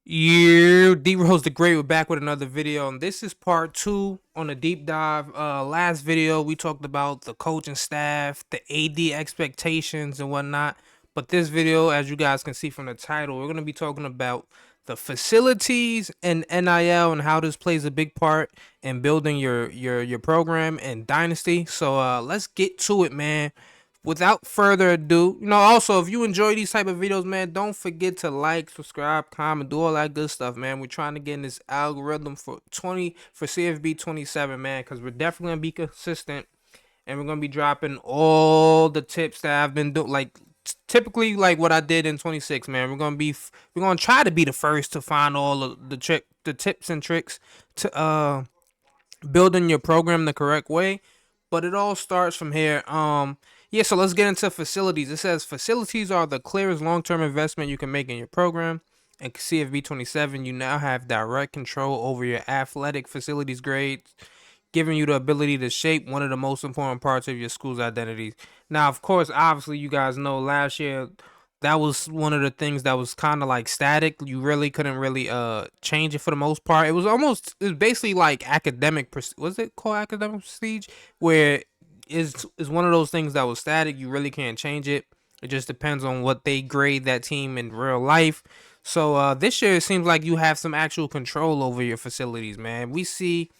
You DRoseDaGreat, we're back with another video, and this is part two on a deep dive. Last video we talked about the coaching staff, the AD expectations and whatnot. But this video, as you guys can see from the title, we're gonna be talking about the facilities and NIL and how this plays a big part in building your program and Dynasty. So let's get to it, man. Without further ado, also if you enjoy these type of videos, man, don't forget to like, subscribe, comment, do all that good stuff, man. We're trying to get in this algorithm for CFB 27, man, because we're definitely gonna be consistent, and we're gonna be dropping all the tips that I've been doing, like typically like what I did in 26, man. We're gonna try to be the first to find all of the tips and tricks to building your program the correct way. But it all starts from here. Yeah, so let's get into facilities. It says facilities are the clearest long-term investment you can make in your program. And CFB 27, you now have direct control over your athletic facilities grades, giving you the ability to shape one of the most important parts of your school's identity. Now, of course, obviously, you guys know last year that was one of the things that was kind of like static. You really couldn't really change it for the most part. It was basically like academic. Was it called academic prestige? Where is one of those things that was static. You really can't change it. It just depends on what they grade that team in real life. So this year it seems like you have some actual control over your facilities, man. We see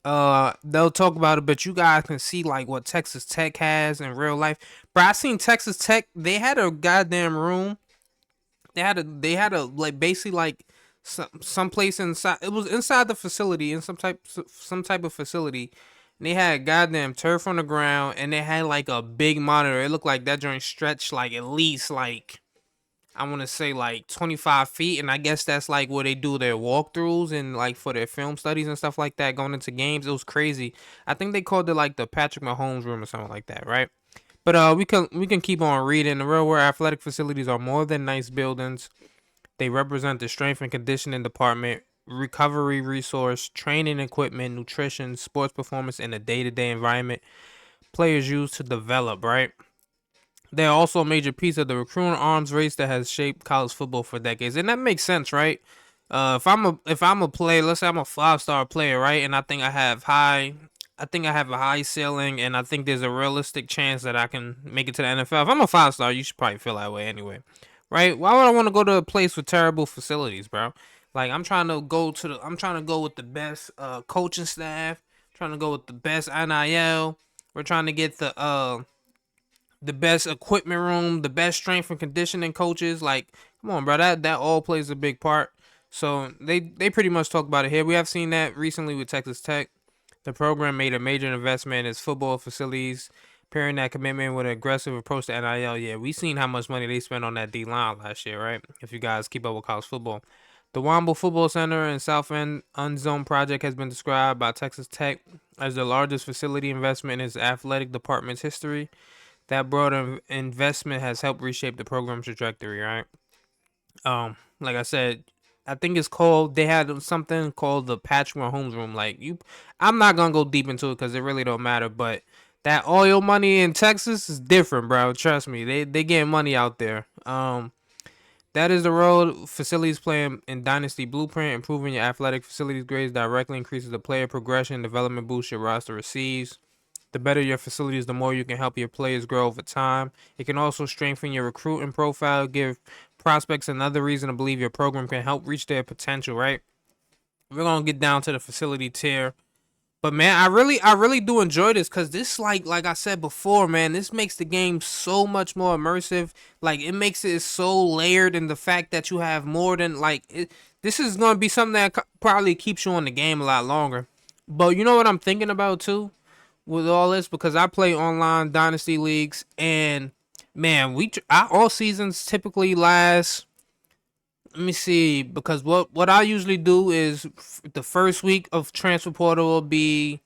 they'll talk about it, but you guys can see like what Texas Tech has in real life. But I seen Texas Tech, they had a goddamn room. They had a like basically like some place inside. It was inside the facility in some type of facility. And they had goddamn turf on the ground, and they had like a big monitor. It looked like that joint stretched like at least like I want to say like 25 feet, and I guess that's like where they do their walkthroughs and like for their film studies and stuff like that going into games. It was crazy. I think they called it like the Patrick Mahomes room or something like that, right? But we can keep on reading. The real world athletic facilities are more than nice buildings. They represent the strength and conditioning department, recovery resource, training equipment, nutrition, sports performance, and the day-to-day environment players use to develop, right? They're also a major piece of the recruiting arms race that has shaped college football for decades, and that makes sense, right? If I'm a player, let's say I'm a 5-star player, right, and I think I have a high ceiling, and I think there's a realistic chance that I can make it to the NFL. If I'm a 5-star, you should probably feel that way anyway, right? Why would I want to go to a place with terrible facilities, bro? Like I'm trying to go with the best coaching staff, trying to go with the best NIL. We're trying to get the best equipment room, the best strength and conditioning coaches. Like, come on, bro, that all plays a big part. So they pretty much talk about it here. We have seen that recently with Texas Tech. The program made a major investment in its football facilities, pairing that commitment with an aggressive approach to NIL. Yeah, we seen how much money they spent on that D line last year, right? If you guys keep up with college football. The Womble Football Center and South End Unzone project has been described by Texas Tech as the largest facility investment in its athletic department's history. That broad investment has helped reshape the program's trajectory, right? Like I said, I think it's called. They had something called the Patrick Mahomes room. I'm not gonna go deep into it because it really don't matter. But that oil money in Texas is different, bro. Trust me, they getting money out there. That is the role facilities play in Dynasty Blueprint. Improving your athletic facilities grades directly increases the player progression, development boost your roster receives. The better your facilities, the more you can help your players grow over time. It can also strengthen your recruiting profile, give prospects another reason to believe your program can help reach their potential, right? We're gonna get down to the facility tier. But man, I really do enjoy this because this like I said before, man, this makes the game so much more immersive. Like it makes it so layered in the fact that you have more than this is gonna be something that probably keeps you on the game a lot longer. But you know what I'm thinking about too? With all this because I play online dynasty leagues and man, all seasons typically last. Let me see because what I usually do is the first week of transfer portal it'll be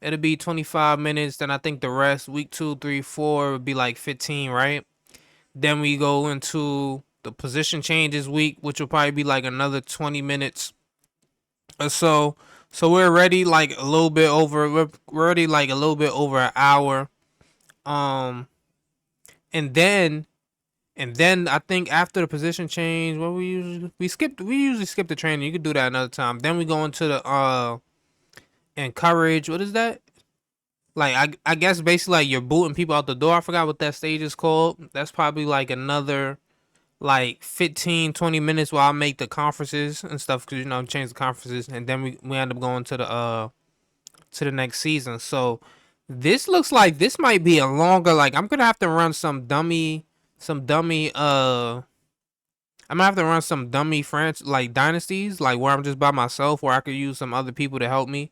25 minutes. Then I think the rest week 2, 3, 4 would be like 15, right? Then we go into the position changes week, which will probably be like another 20 minutes or so. So we're already like a little bit over. We're already like a little bit over an hour. Um, and then And then I think after the position change, what we usually skip the training. You could do that another time. Then we go into the encourage. What is that? Like I guess basically like you're booting people out the door. I forgot what that stage is called. That's probably like another like 15-20 minutes while I make the conferences and stuff, because change the conferences, and then we end up going to the next season. So this looks like this might be a longer, like I'm gonna have to run some dummy I'm gonna have to run some dummy France like dynasties, like where I'm just by myself, where I could use some other people to help me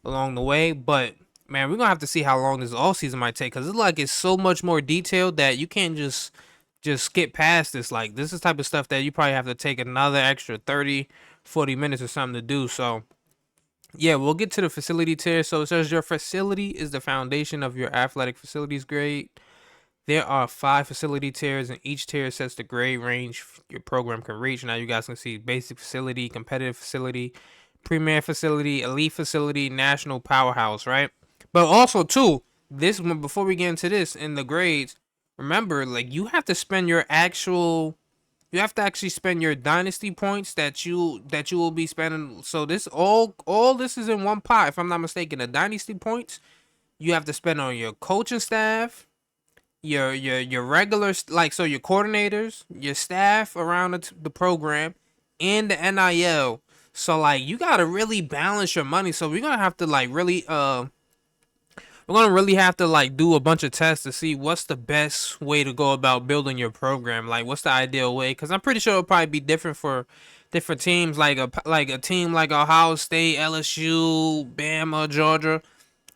along the way. But man, we're gonna have to see how long this all season might take, because it's so much more detailed that you can't just skip past this. Like this is the type of stuff that you probably have to take another extra 30-40 minutes or something to do. So yeah, we'll get to the facility tier. So it says your facility is the foundation of your athletic facilities grade. There are 5 facility tiers, and each tier sets the grade range your program can reach. Now you guys can see basic facility, competitive facility, premier facility, elite facility, national powerhouse, right? But also too, this one, before we get into this in the grades, remember, like you have to spend your actual, you have to actually spend your dynasty points that you will be spending. So this all this is in one pot, if I'm not mistaken. The dynasty points you have to spend on your coaching staff, your regular, like, so your coordinators, your staff around the program, and the NIL. So like you gotta really balance your money. So we're gonna have to like really we're gonna really have to like do a bunch of tests to see what's the best way to go about building your program. Like what's the ideal way? Because I'm pretty sure it'll probably be different for different teams. Like a team like Ohio State, LSU, Bama, Georgia,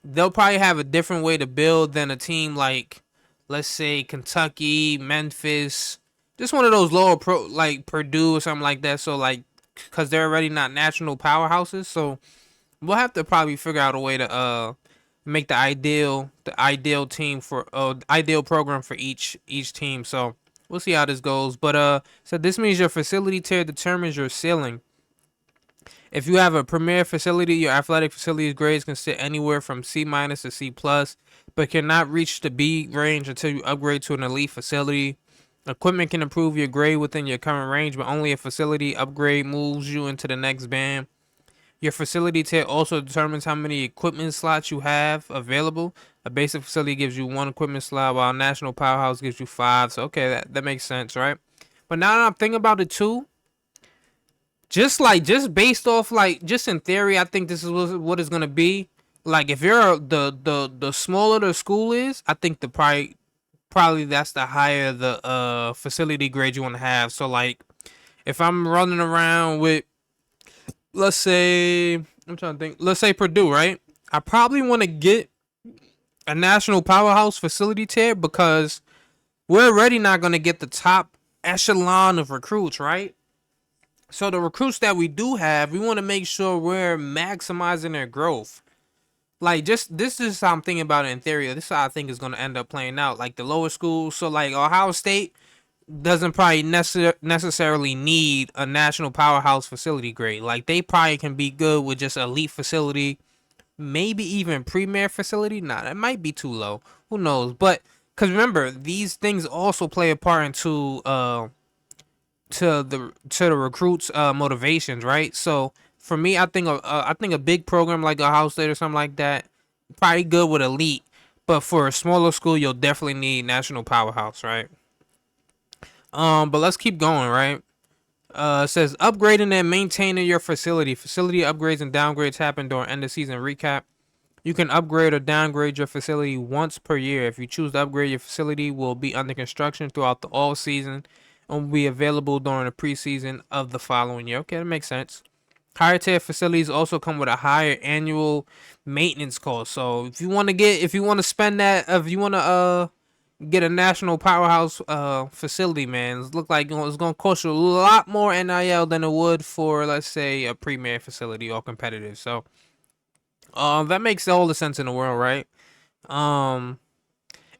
they'll probably have a different way to build than a team like, let's say, Kentucky, Memphis, just one of those lower pro like Purdue or something like that. So like, because they're already not national powerhouses, so we'll have to probably figure out a way to make the ideal team for ideal program for each team. So we'll see how this goes. But so this means your facility tier determines your ceiling. If you have a premier facility, your athletic facility's grades can sit anywhere from C minus to C plus, but cannot reach the B range until you upgrade to an elite facility. Equipment can improve your grade within your current range, but only a facility upgrade moves you into the next band. Your facility tier also determines how many equipment slots you have available. A basic facility gives you 1 equipment slot, while a national powerhouse gives you 5. So okay, that makes sense, right? But now that I'm thinking about it too, just based off, like, just in theory, I think this is what it's gonna be. Like if you're the smaller the school is, I think the probably that's the higher the facility grade you want to have. So like if I'm running around with, let's say, I'm trying to think, let's say Purdue, right? I probably want to get a national powerhouse facility tier, because we're already not going to get the top echelon of recruits, right? So the recruits that we do have, we want to make sure we're maximizing their growth. Like, just this is how I'm thinking about it in theory. This is how I think is going to end up playing out. Like the lower schools, so like Ohio State doesn't probably necessarily need a national powerhouse facility grade. Like they probably can be good with just elite facility, maybe even premier facility. Nah, that might be too low. Who knows? But because remember, these things also play a part into to the recruits motivations, right? So for me, I think a big program like Ohio State or something like that probably good with elite, but for a smaller school, you'll definitely need national powerhouse, right? But let's keep going, right? It says upgrading and maintaining your facility. Facility upgrades and downgrades happen during end of season recap. You can upgrade or downgrade your facility once per year. If you choose to upgrade, your facility will be under construction throughout the all season and will be available during the preseason of the following year. Okay, that makes sense. Higher tier facilities also come with a higher annual maintenance cost. So if you want to spend that, if you want to get a national powerhouse facility, man, it's look like it's gonna cost you a lot more NIL than it would for, let's say, a premier facility or competitive. So that makes all the sense in the world, right? Um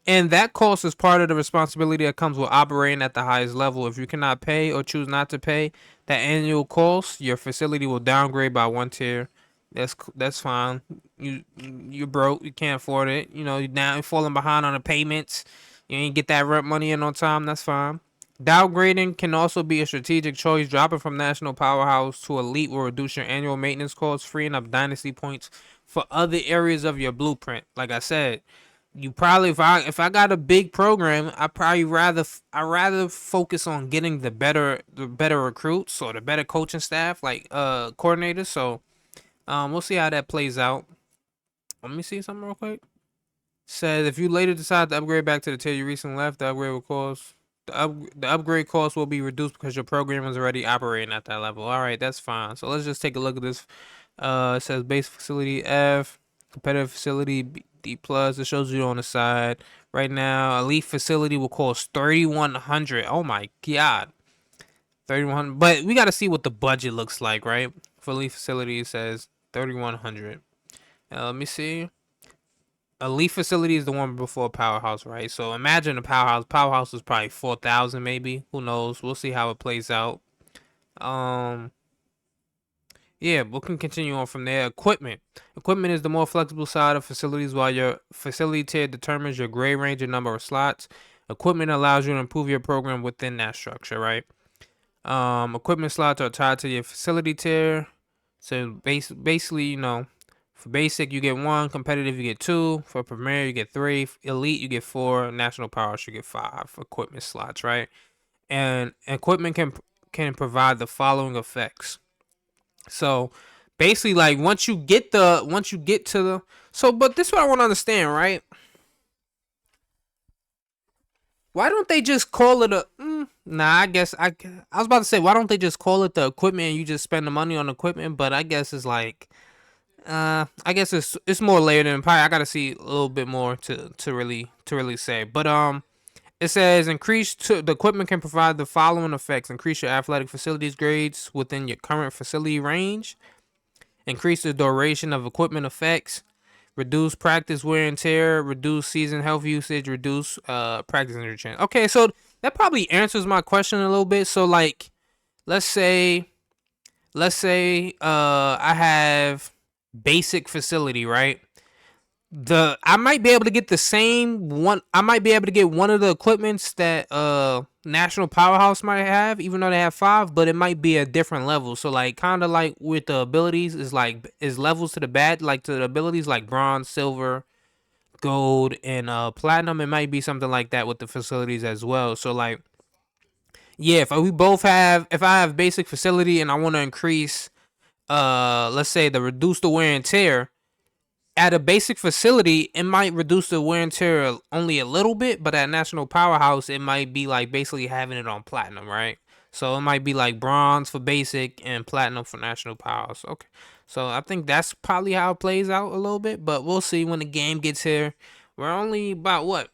and that cost is part of the responsibility that comes with operating at the highest level. If you cannot pay or choose not to pay that annual cost, your facility will downgrade by 1 tier. That's fine. You're broke. You can't afford it. You're now falling behind on the payments. You ain't get that rent money in on time. That's fine. Downgrading can also be a strategic choice. Dropping from national powerhouse to elite will reduce your annual maintenance costs, freeing up dynasty points for other areas of your blueprint. Like I said, you probably if I got a big program, I rather focus on getting the better recruits or the better coaching staff, like coordinators. So we'll see how that plays out. Let me see something real quick. Says if you later decide to upgrade back to the tier you recently left, the upgrade will cost the upgrade cost will be reduced because your program is already operating at that level. All right, that's fine. So let's just take a look at this. It says base facility F, competitive facility D plus. It shows you on the side. Right now, elite facility will cost 3,100. Oh my god, 3,100. But we got to see what the budget looks like, right? For elite facility, it says 3,100. Let me see. Elite facility is the one before powerhouse, right? So imagine a powerhouse. Powerhouse is probably 4,000, maybe. Who knows? We'll see how it plays out. Um, yeah, we can continue on from there. Equipment. Equipment is the more flexible side of facilities, while your facility tier determines your grade range and number of slots. Equipment allows you to improve your program within that structure, right? Equipment slots are tied to your facility tier. So basically, for basic you get 1, competitive you get 2, for premier you get 3, elite you get 4, national power you get 5 equipment slots, right? And equipment can provide the following effects. So basically, like once you get to the but this is what I want to understand, right? Why don't they just call it a nah, I guess I was about to say, why don't they just call it the equipment and you just spend the money on equipment? But I guess it's like I guess it's more layered than probably I gotta see a little bit more to really say. But it says the equipment can provide the following effects: increase your athletic facilities grades within your current facility range, increase the duration of equipment effects, reduce practice wear and tear, reduce season health usage, reduce practice injury chance. Okay, so that probably answers my question a little bit. So like let's say I have basic facility, right? I might be able to get the same one. I might be able to get one of the equipments that National Powerhouse might have, even though they have 5, but it might be a different level. So like kind of like with the abilities is levels to the bad, like to the abilities like bronze, silver, gold, and platinum. It might be something like that with the facilities as well. So like yeah, if I have basic facility and I want to increase let's say the reduce the wear and tear at a basic facility, it might reduce the wear and tear only a little bit, but at National Powerhouse, it might be like basically having it on platinum, right? So it might be like bronze for basic and platinum for National Powerhouse. Okay. So I think that's probably how it plays out a little bit, but we'll see when the game gets here. We're only about what?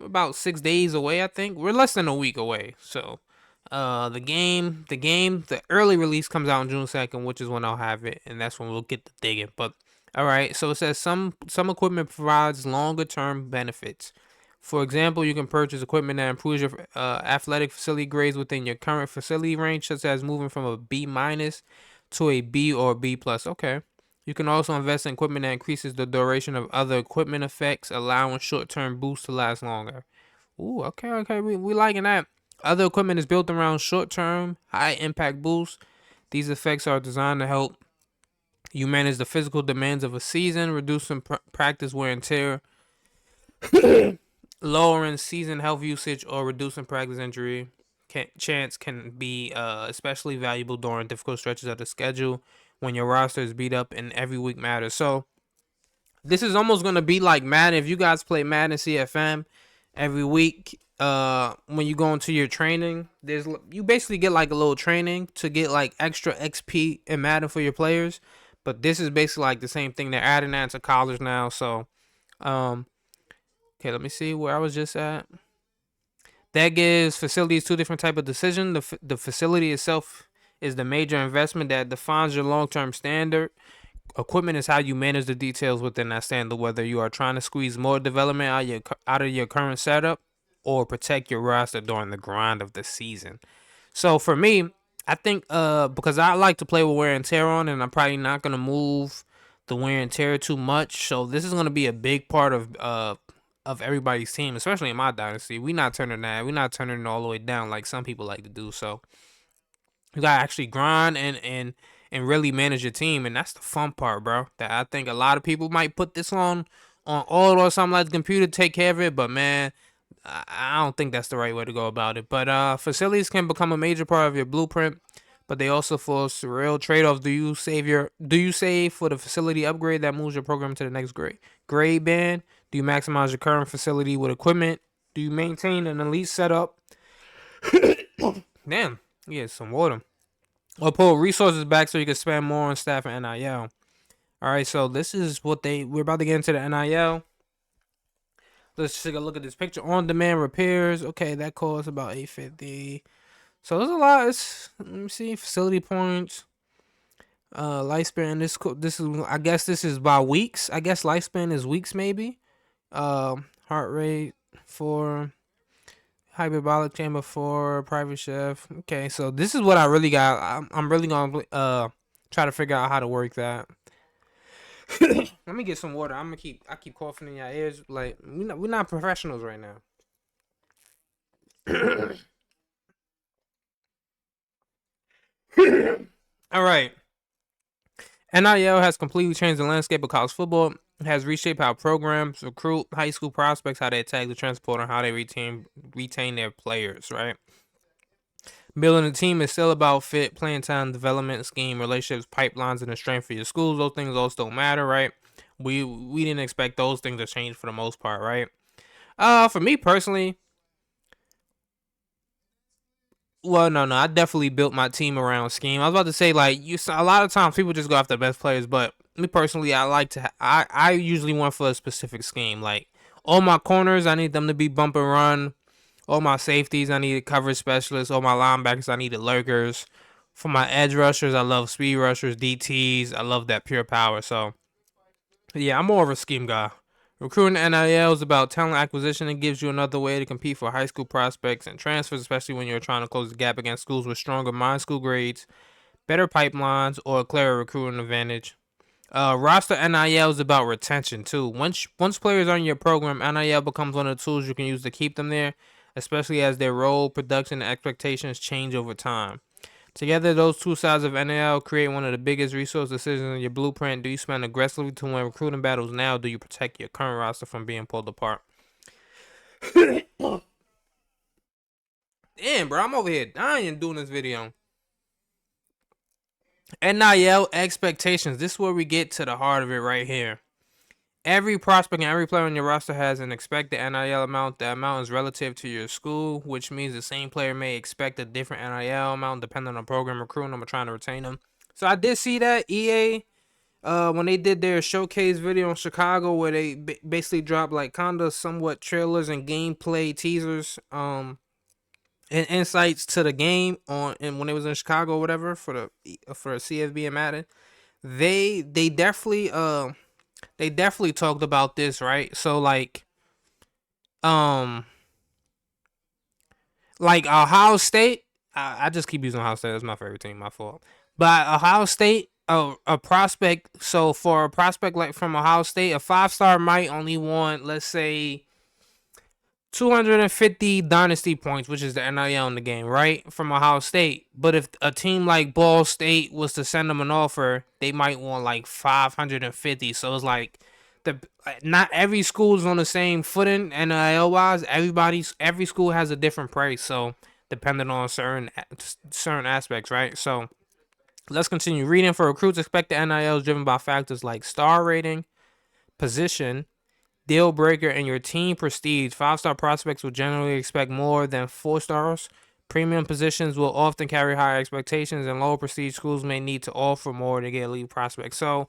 About 6 days away, I think. We're less than a week away. So the early release comes out on June 2nd, which is when I'll have it, and that's when we'll get to digging. But all right, so it says some equipment provides longer term benefits. For example, you can purchase equipment that improves your athletic facility grades within your current facility range, such as moving from a B minus to a B or B plus. Okay. You can also invest in equipment that increases the duration of other equipment effects, allowing short term boosts to last longer. Ooh, okay. We liking that. Other equipment is built around short-term, high-impact boosts. These effects are designed to help you manage the physical demands of a season, reducing practice wear and tear, lowering season health usage, or reducing practice injury chance can be especially valuable during difficult stretches of the schedule when your roster is beat up and every week matters. So this is almost gonna be like Madden. If you guys play Madden CFM every week, when you go into your training, you basically get like a little training to get like extra XP in Madden for your players. But this is basically like the same thing. They're adding that to college now. So, okay, let me see where I was just at. That gives facilities 2 different type of decision. The facility itself is the major investment that defines your long-term standard. Equipment is how you manage the details within that standard, whether you are trying to squeeze more development out of your current setup or protect your roster during the grind of the season. So for me, I think because I like to play with wear and tear on, and I'm probably not gonna move the wear and tear too much. So this is gonna be a big part of of everybody's team, especially in my dynasty. We not turning that. We not turning it all the way down like some people like to do. So you gotta actually grind and really manage your team, and that's the fun part, bro. That I think a lot of people might put this on auto or something like the computer take care of it, but man, I don't think that's the right way to go about it. But facilities can become a major part of your blueprint, but they also force real trade-offs. Do you save for the facility upgrade that moves your program to the next grade band? Do you maximize your current facility with equipment? Do you maintain an elite setup? Damn, yeah, some water. Or pull resources back so you can spend more on staff and NIL. All right, so this is what we're about to get into the NIL. Let's take a look at this picture. On-demand repairs. Okay, that costs about $850. So there's a lot. Let me see. Facility points. Lifespan. This is. I guess this is by weeks. I guess lifespan is weeks maybe. Heart rate for hyperbolic chamber for private chef. Okay, so this is what I really got. I'm really gonna try to figure out how to work that. Let me get some water. I keep coughing in your ears. Like we're not professionals right now. All right. NIL has completely changed the landscape of college football. It has reshaped how programs recruit high school prospects, how they attack the transport, and how they retain their players. Right. Building a team is still about fit, playing time, development, scheme, relationships, pipelines, and the strength of your schools. Those things all still matter, right? We didn't expect those things to change for the most part, right? For me personally, well, no, I definitely built my team around scheme. I was about to say like a lot of times people just go after the best players, but me personally, I like to. I usually want for a specific scheme. Like all my corners, I need them to be bump and run. All my safeties, I needed coverage specialists. All my linebackers, I needed lurkers. For my edge rushers, I love speed rushers, DTs. I love that pure power. So, yeah, I'm more of a scheme guy. Recruiting NIL is about talent acquisition. It gives you another way to compete for high school prospects and transfers, especially when you're trying to close the gap against schools with stronger mind school grades, better pipelines, or a clearer recruiting advantage. Roster NIL is about retention too. Once players are in your program, NIL becomes one of the tools you can use to keep them there, especially as their role, production, and expectations change over time. Together, those two sides of NIL create one of the biggest resource decisions in your blueprint. Do you spend aggressively to win recruiting battles now? Do you protect your current roster from being pulled apart? Damn, bro, I'm over here dying doing this video. NIL expectations. This is where we get to the heart of it right here. Every prospect and every player on your roster has an expected NIL amount. The amount is relative to your school, which means the same player may expect a different NIL amount depending on program recruiting them or trying to retain them. So I did see that EA, when they did their showcase video in Chicago, where they basically dropped like kinda somewhat trailers and gameplay teasers, and insights to the game and when it was in Chicago or whatever for CFB and Madden, they definitely talked about this, right? So um like Ohio State, I just keep using Ohio State. That's my favorite team. My fault. But Ohio State, a prospect. So for a prospect like from Ohio State, a 5-star might only want, let's say, 250 Dynasty points, which is the NIL in the game, right? From Ohio State. But if a team like Ball State was to send them an offer, they might want like 550. So it's like not every school is on the same footing NIL wise. Every school has a different price. So depending on certain aspects, right? So let's continue reading. For recruits, expect the NIL is driven by factors like star rating, position, deal breaker, and your team prestige. 5-star prospects will generally expect more than 4 stars. Premium positions will often carry higher expectations, and lower prestige schools may need to offer more to get elite prospects. So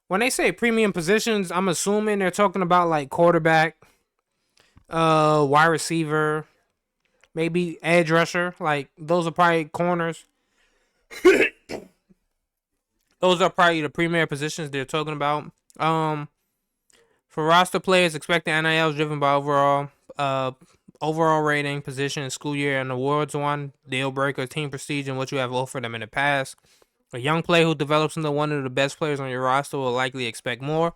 when they say premium positions, I'm assuming they're talking about like quarterback, wide receiver, maybe edge rusher. Like those are probably corners. Those are probably the premier positions they're talking about. For roster players, expect the NIL is driven by overall rating, position, school year, and awards won, deal breaker, team prestige, and what you have offered them in the past. A young player who develops into one of the best players on your roster will likely expect more.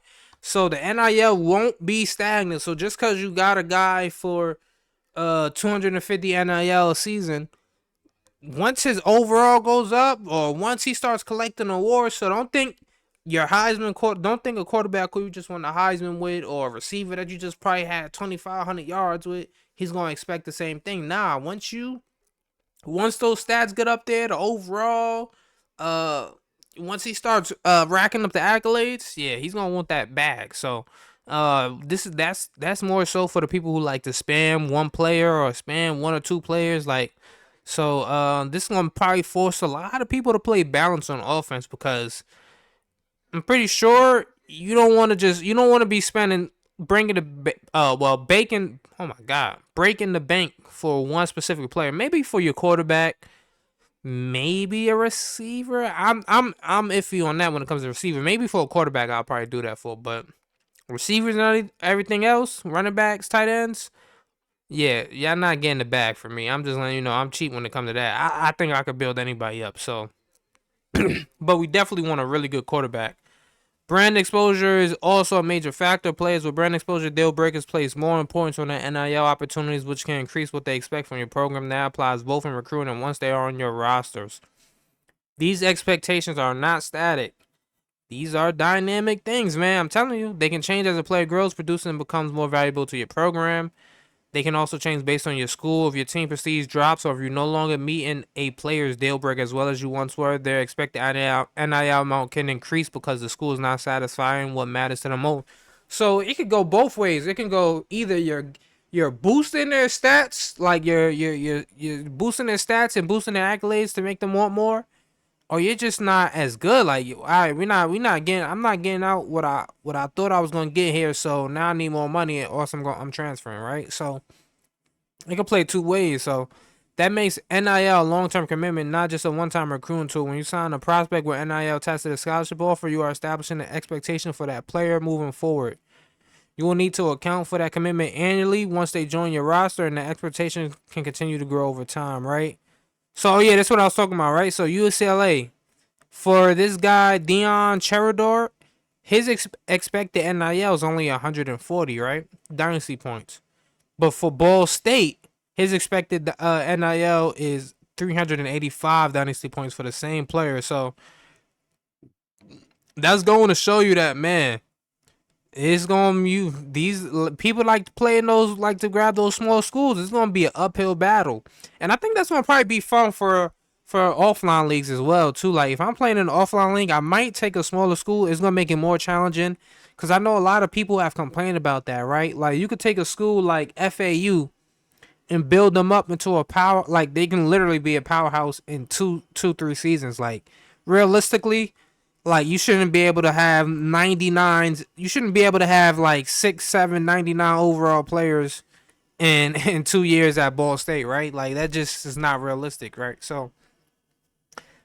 So the NIL won't be stagnant. So just because you got a guy for 250 NIL a season, once his overall goes up or once he starts collecting awards, so don't think your don't think a quarterback who you just won the Heisman with or a receiver that you just probably had 2,500 yards with, he's going to expect the same thing. Nah, once those stats get up there, the overall, uh, once he starts racking up the accolades, yeah, he's gonna want that bag. So, that's more so for the people who like to spam one player or spam one or two players. Like, so this is gonna probably force a lot of people to play balance on offense because I'm pretty sure you don't want to be spending bringing the baking, oh my god, breaking the bank for one specific player. Maybe for your quarterback, maybe a receiver. I'm iffy on that when it comes to receiver. Maybe for a quarterback I'll probably do that for, but receivers and everything else, running backs, tight ends, yeah, y'all not getting the bag for me. I'm just letting you know I'm cheap when it comes to that. I think I could build anybody up. So, but we definitely want a really good quarterback. Brand exposure is also a major factor. Players with brand exposure deal breakers place more importance on their NIL opportunities, which can increase what they expect from your program. That applies both in recruiting and once they are on your rosters. These expectations are not static. These are dynamic things, man. I'm telling you, they can change as a player grows, produces, and becomes more valuable to your program. They can also change based on your school. If your team prestige drops or if you're no longer meeting a player's deal break as well as you once were, their expected NIL amount can increase because the school is not satisfying what matters to them most. So it could go both ways. It can go either you're boosting their stats, like you're boosting their stats and boosting their accolades to make them want more, or you're just not as good. Like, all right, we're not getting. I'm not getting out what I thought I was gonna get here. So now I need more money, or else I'm transferring, right? So it can play two ways. So that makes NIL a long-term commitment, not just a one-time recruiting tool. When you sign a prospect with NIL tested a scholarship offer, you are establishing an expectation for that player moving forward. You will need to account for that commitment annually once they join your roster, and the expectation can continue to grow over time, right? So yeah, that's what I was talking about, right? So UCLA, for this guy Dion Cherador, his expected NIL is only 140, right? Dynasty points. But for Ball State, his expected NIL is 385 dynasty points for the same player. So that's going to show you that, man, it's going to you these people like to play in those, like to grab those small schools. It's going to be an uphill battle. And I think that's going to probably be fun for offline leagues as well too. Like if I'm playing in an offline league, I might take a smaller school. It's going to make it more challenging cuz I know a lot of people have complained about that, right? Like you could take a school like FAU and build them up into a power, like they can literally be a powerhouse in 3 seasons. Like realistically, like you shouldn't be able to have 99s. You shouldn't be able to have like 6, 7, 99 overall players in 2 years at Ball State, right? Like that just is not realistic, right? So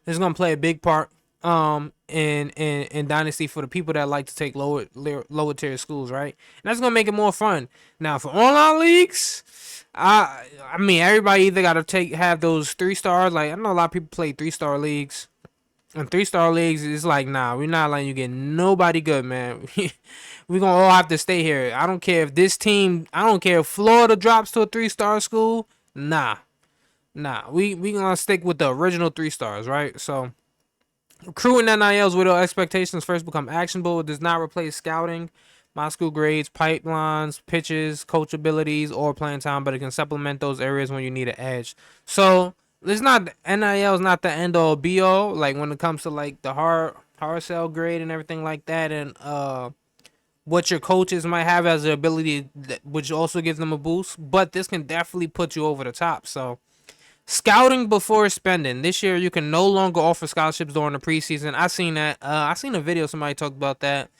it's gonna play a big part in Dynasty for the people that like to take lower tier schools, right? And that's gonna make it more fun. Now for online leagues, I mean everybody either gotta have those 3 stars. Like I know a lot of people play 3-star leagues. And 3-star leagues is like, nah, we're not letting you get nobody good, man. We gonna all have to stay here. I don't care if this team, I don't care if Florida drops to a 3-star school. Nah. We gonna stick with the original 3 stars, right? So recruiting NILs with expectations first become actionable. It does not replace scouting, my school grades, pipelines, pitches, coach abilities, or playing time, but it can supplement those areas when you need an edge. So it's not NIL is not the end all be all. Like when it comes to like the hard sell grade and everything like that, and what your coaches might have as the ability, which also gives them a boost. But this can definitely put you over the top. So scouting before spending. This year, you can no longer offer scholarships during the preseason. I seen that. I seen a video somebody talked about that.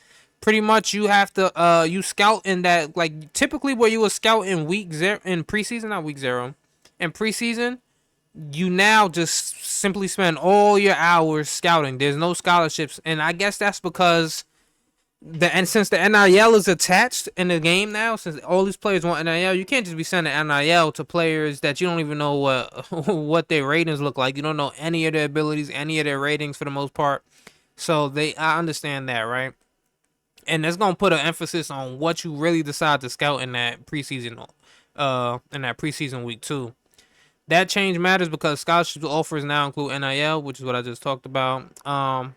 Pretty much, you have to you scout in that, like typically where you would scout in week 0 in preseason, not week 0, in preseason. You now just simply spend all your hours scouting. There's no scholarships, and I guess that's because since the NIL is attached in the game now, since all these players want NIL, you can't just be sending NIL to players that you don't even know what their ratings look like. You don't know any of their abilities, any of their ratings for the most part. So I understand that, right? and it's gonna put an emphasis on what you really decide to scout in that preseason week too. That change matters because scholarship offers now include NIL, which is what I just talked about.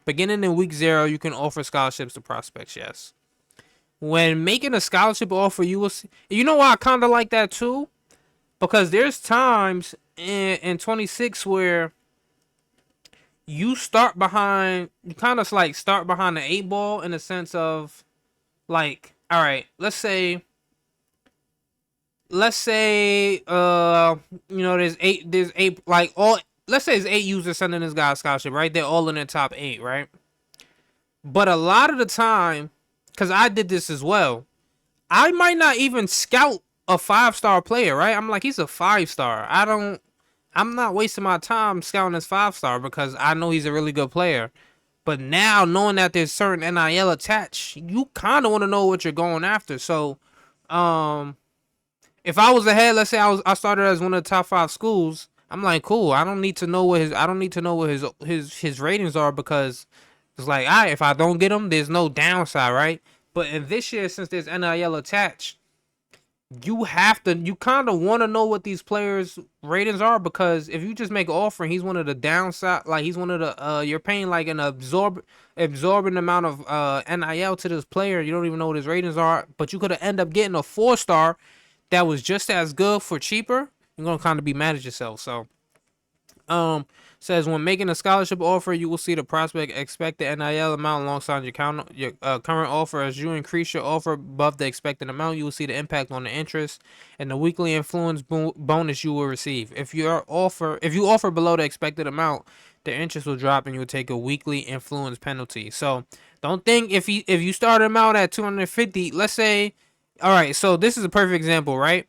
Beginning in week 0, you can offer scholarships to prospects. Yes. When making a scholarship offer, you will see. You know why I kind of like that too, because there's times in 26 where you start behind. You kind of like start behind the 8 ball in the sense of like, all right, let's say there's eight like all let's say there's 8 users sending this guy a scholarship, right? They're all in the top 8, right? But a lot of the time, because I did this as well, I might not even scout a 5-star player, right? I'm like, he's a 5-star. I'm not wasting my time scouting this 5-star because I know he's a really good player. But now, knowing that there's certain NIL attached, you kind of want to know what you're going after. So, if I was ahead, let's say I started as one of the top 5 schools, I'm like, cool. I don't need to know what his ratings are, because it's like, all right, if I don't get him, there's no downside, right? But in this year, since there's NIL attached, you kind of want to know what these players' ratings are, because if you just make an offer and he's one of the downside, like he's one of the you're paying like an absorbent amount of NIL to this player, you don't even know what his ratings are, but you could have end up getting a 4-star that was just as good for cheaper. You're gonna kind of be mad at yourself. So says when making a scholarship offer, you will see the prospect expect the NIL amount alongside your current offer. As you increase your offer above the expected amount, you will see the impact on the interest and the weekly influence bonus you will receive. If you offer below the expected amount, the interest will drop and you will take a weekly influence penalty. So don't think if you start him out at 250, let's say, all right. So this is a perfect example, right?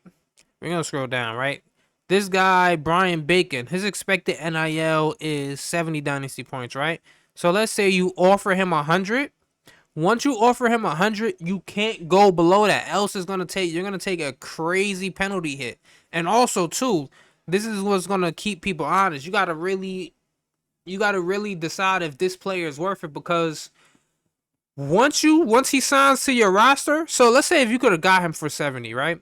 We're gonna scroll down, right? This guy, Brian Bacon, his expected NIL is 70 Dynasty points, right? So let's say you offer him 100. Once you offer him 100, you can't go below that. Else you're gonna take a crazy penalty hit. And also too, this is what's gonna keep people honest. You gotta really decide if this player is worth it, because once he signs to your roster, so let's say if you could have got him for 70, right?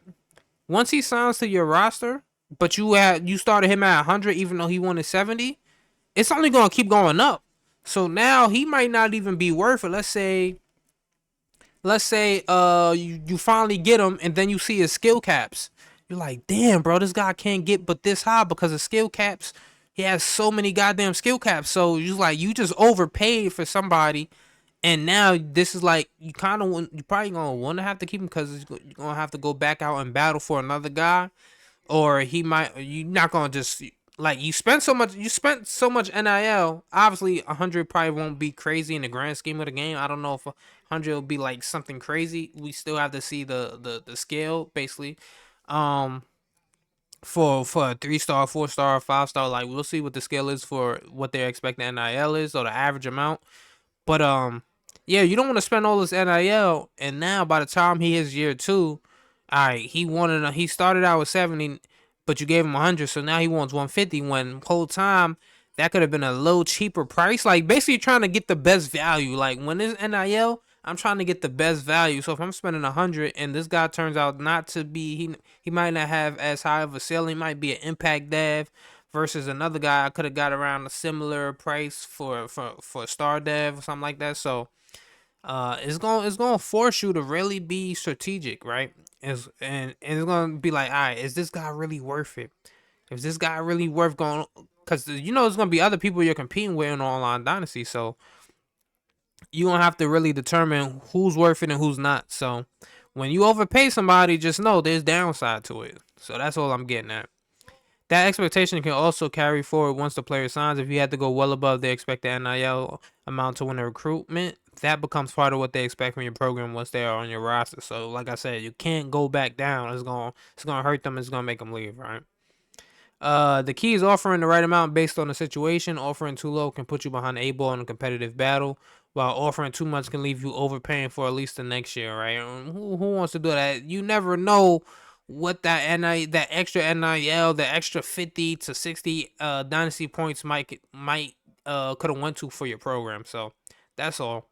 Once he signs to your roster, but you started him at 100 even though he wanted 70, it's only going to keep going up. So now he might not even be worth it. Let's say you finally get him and then you see his skill caps. You're like, "Damn, bro, this guy can't get but this high because of skill caps." He has so many goddamn skill caps. So you just overpaid for somebody, and now this is like you probably gonna want to have to keep him because you're gonna have to go back out and battle for another guy, or you're not gonna just like you spent so much NIL. Obviously, 100 probably won't be crazy in the grand scheme of the game. I don't know if 100 will be like something crazy. We still have to see the scale basically. Um, for a 3-star, 4-star, 5-star, like we'll see what the scale is for what they're expecting NIL is, or the average amount. But yeah, you don't want to spend all this NIL, and now by the time he hits year 2, all right, he started out with 70, but you gave him 100, so now he wants 150. When whole time that could have been a low cheaper price, like basically trying to get the best value. Like when it's NIL, I'm trying to get the best value. So if I'm spending 100 and this guy turns out not to be, he might not have as high of a ceiling. He might be an impact dev versus another guy I could have got around a similar price for a star dev or something like that. So it's gonna force you to really be strategic, right? And it's gonna be like, all right, is this guy really worth it? Is this guy really worth going? Because there's gonna be other people you're competing with in online dynasty, so you're gonna have to really determine who's worth it and who's not. So when you overpay somebody, just know there's downside to it. So that's all I'm getting at. That expectation can also carry forward once the player signs. If you had to go well above the expected NIL amount to win a recruitment, that becomes part of what they expect from your program once they are on your roster. So, like I said, you can't go back down. It's gonna hurt them. It's gonna make them leave, right? The key is offering the right amount based on the situation. Offering too low can put you behind the 8 ball in a competitive battle, while offering too much can leave you overpaying for at least the next year, right? Who wants to do that? You never know what that extra NIL, the extra 50 to 60 dynasty points might could have went to for your program. So that's all.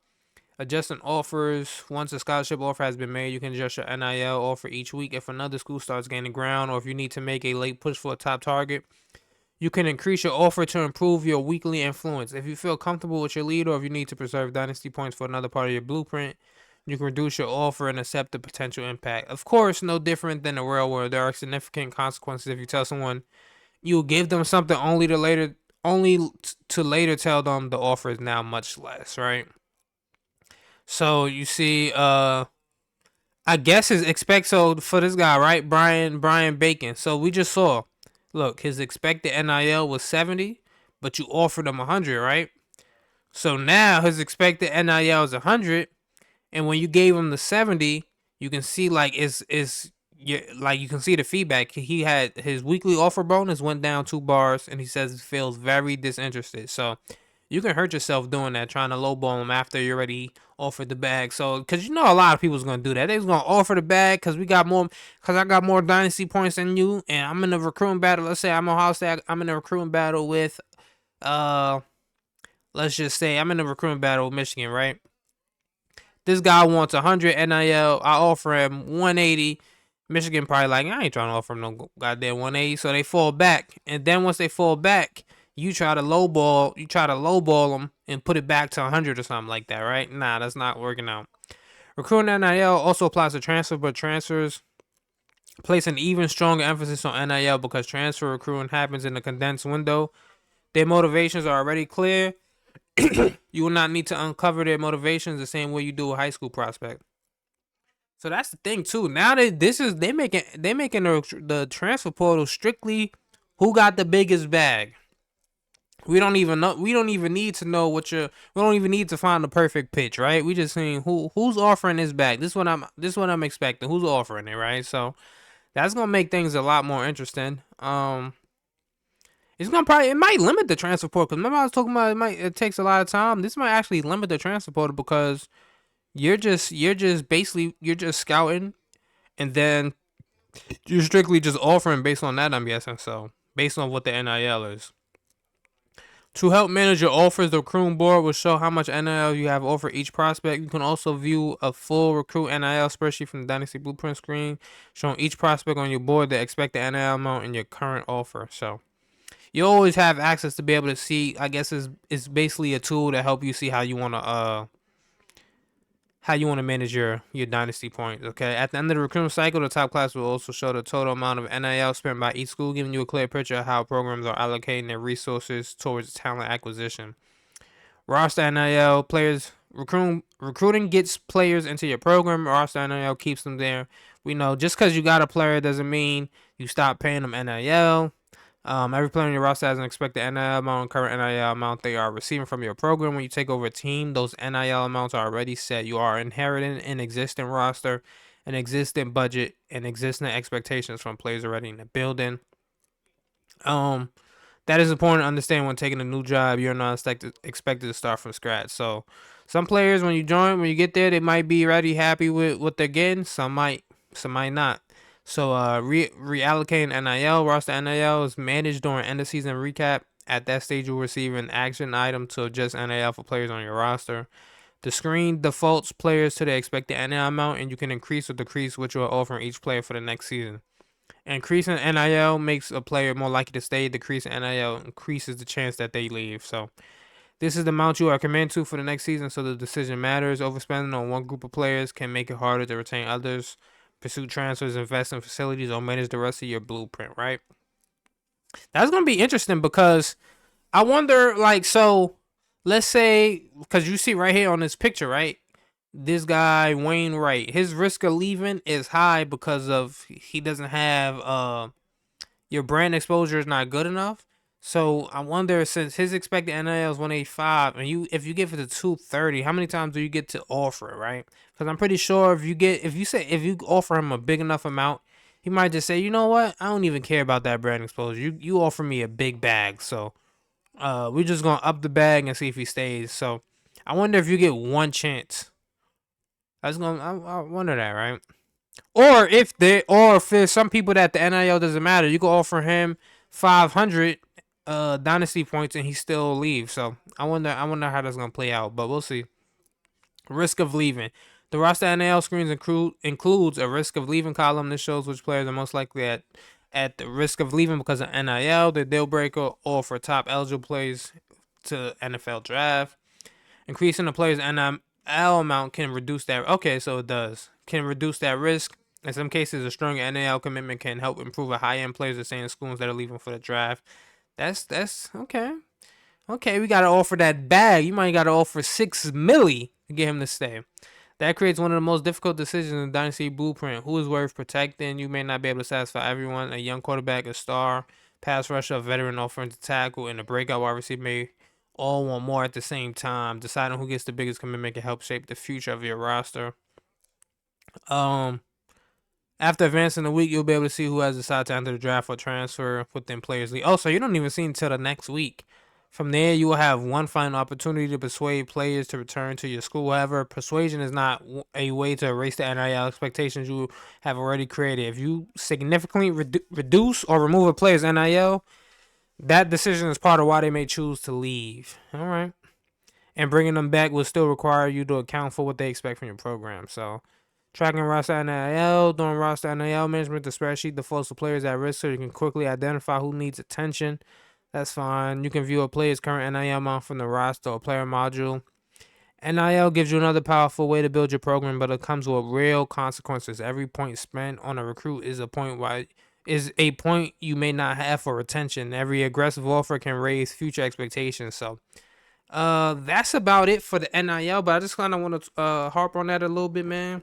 Adjusting offers. Once a scholarship offer has been made, you can adjust your NIL offer each week. If another school starts gaining ground, or if you need to make a late push for a top target, you can increase your offer to improve your weekly influence. If you feel comfortable with your lead, or if you need to preserve dynasty points for another part of your blueprint, you can reduce your offer and accept the potential impact. Of course, no different than the real world. There are significant consequences if you tell someone you'll give them something only to later tell them the offer is now much less, right? So you see, I guess his expect so for this guy, right? Brian Bacon. So we just saw, look, his expected NIL was 70, but you offered him 100, right? So now his expected NIL is 100, and when you gave him the 70, you can see like you can see the feedback. He had his weekly offer bonus went down 2 bars, and he says he feels very disinterested. So you can hurt yourself doing that, trying to lowball him after you already offered the bag. So, because you know a lot of people's gonna do that. They're gonna offer the bag because I got more dynasty points than you, and I'm in a recruiting battle. Let's say I'm Ohio State. I'm in a recruiting battle with, uh, let's just say I'm in a recruiting battle with Michigan, right? This guy wants 100 NIL. I offer him 180. Michigan probably like, I ain't trying to offer him no goddamn 180. So they fall back. And then once they fall back, you try to lowball them and put it back to 100 or something like that, right? Nah, that's not working out. Recruiting NIL also applies to transfer, but transfers place an even stronger emphasis on NIL because transfer recruiting happens in a condensed window. Their motivations are already clear. You will not need to uncover their motivations the same way you do a high school prospect. So that's the thing too. Now that they making the transfer portal strictly who got the biggest bag. We don't even know. We don't even need to know what your. We don't even need to find the perfect pitch, right? We just saying who's offering this bag. This is what I'm expecting. Who's offering it, right? So that's gonna make things a lot more interesting. It's gonna it might limit the transfer portal. Cause remember I was talking about it takes a lot of time. This might actually limit the transfer portal because you're just basically you're just scouting, and then you're strictly just offering based on that. I'm guessing so based on what the NIL is. To help manage your offers, the recruiting board will show how much NIL you have offered each prospect. You can also view a full recruit NIL spreadsheet from the Dynasty Blueprint screen, showing each prospect on your board the expected NIL amount and your current offer. So you always have access to be able to see. I guess it's basically a tool to help you see how you want to manage your dynasty points. Okay, at the end of the recruitment cycle, the top class will also show the total amount of NIL spent by each school, giving you a clear picture of how programs are allocating their resources towards talent acquisition. Roster NIL players recruiting gets players into your program. Roster NIL keeps them there. We know just because you got a player doesn't mean you stop paying them NIL. Every player in your roster has an expected NIL amount and current NIL amount they are receiving from your program. When you take over a team, those NIL amounts are already set. You are inheriting an existing roster, an existing budget, and existing expectations from players already in the building. That is important to understand when taking a new job. You're not expected to start from scratch. So, some players when you get there, they might be already happy with what they're getting. Some might not. So reallocating NIL, roster NIL is managed during end of season recap. At that stage, you'll receive an action item to adjust NIL for players on your roster. The screen defaults players to the expected NIL amount, and you can increase or decrease what you are offering each player for the next season. Increasing NIL makes a player more likely to stay. Decreasing NIL increases the chance that they leave. So this is the amount you are committed to for the next season, so the decision matters. Overspending on one group of players can make it harder to retain others. Pursue transfers, invest in facilities, or manage the rest of your blueprint, right? That's going to be interesting because I wonder, like, so let's say, because you see right here on this picture, right? This guy, Wayne Wright, his risk of leaving is high because of he doesn't have, your brand exposure is not good enough. So I wonder, since his expected NIL is 185, and if you give it to 230, how many times do you get to offer it, right? Because I'm pretty sure if you offer him a big enough amount, he might just say, you know what, I don't even care about that brand exposure. You offer me a big bag, so we're just gonna up the bag and see if he stays. So I wonder if you get one chance. I wonder that, right? Or if there's some people that the NIL doesn't matter, you can offer him 500 dynasty points and he still leaves. So I wonder how that's gonna play out, but we'll see. Risk of leaving. The roster NIL screens includes a risk of leaving column. This shows which players are most likely at the risk of leaving because of NIL, the deal breaker, or for top eligible players to NFL draft. Increasing the player's NIL amount can reduce that. Okay, so it does. Can reduce that risk. In some cases, a strong NIL commitment can help improve a high-end players at same schools that are leaving for the draft. That's okay. Okay, we gotta offer that bag. You might gotta offer $6 million to get him to stay. That creates one of the most difficult decisions in the Dynasty blueprint. Who is worth protecting? You may not be able to satisfy everyone. A young quarterback, a star, pass rusher, a veteran offensive tackle, and a breakout wide receiver may all want more at the same time. Deciding who gets the biggest commitment can help shape the future of your roster. After advancing the week, you'll be able to see who has decided to enter the draft or transfer within Players League. Oh, so you don't even see until the next week. From there, you will have one final opportunity to persuade players to return to your school. However, persuasion is not a way to erase the NIL expectations you have already created. If you significantly reduce or remove a player's NIL, that decision is part of why they may choose to leave. All right. And bringing them back will still require you to account for what they expect from your program. So, tracking roster NIL, doing roster NIL management, the spreadsheet defaults to players at risk so you can quickly identify who needs attention. That's fine. You can view a player's current NIL amount from the roster or player module. NIL gives you another powerful way to build your program, but it comes with real consequences. Every point spent on a recruit is a point you may not have for retention. Every aggressive offer can raise future expectations. So, that's about it for the NIL. But I just kind of want to harp on that a little bit, man.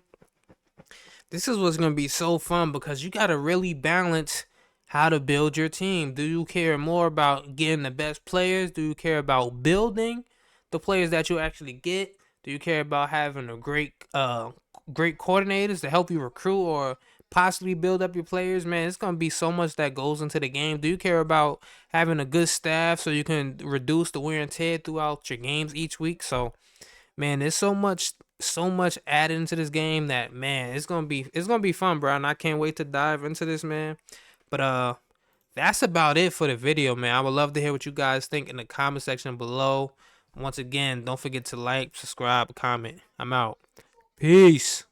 This is what's gonna be so fun because you gotta really balance how to build your team. Do you care more about getting the best players? Do you care about building the players that you actually get? Do you care about having a great coordinators to help you recruit or possibly build up your players? Man, it's gonna be so much that goes into the game. Do you care about having a good staff so you can reduce the wear and tear throughout your games each week? So man, there's so much added into this game that man, it's gonna be fun, bro. And I can't wait to dive into this, man. But that's about it for the video, man. I would love to hear what you guys think in the comment section below. Once again, don't forget to like, subscribe, comment. I'm out. Peace.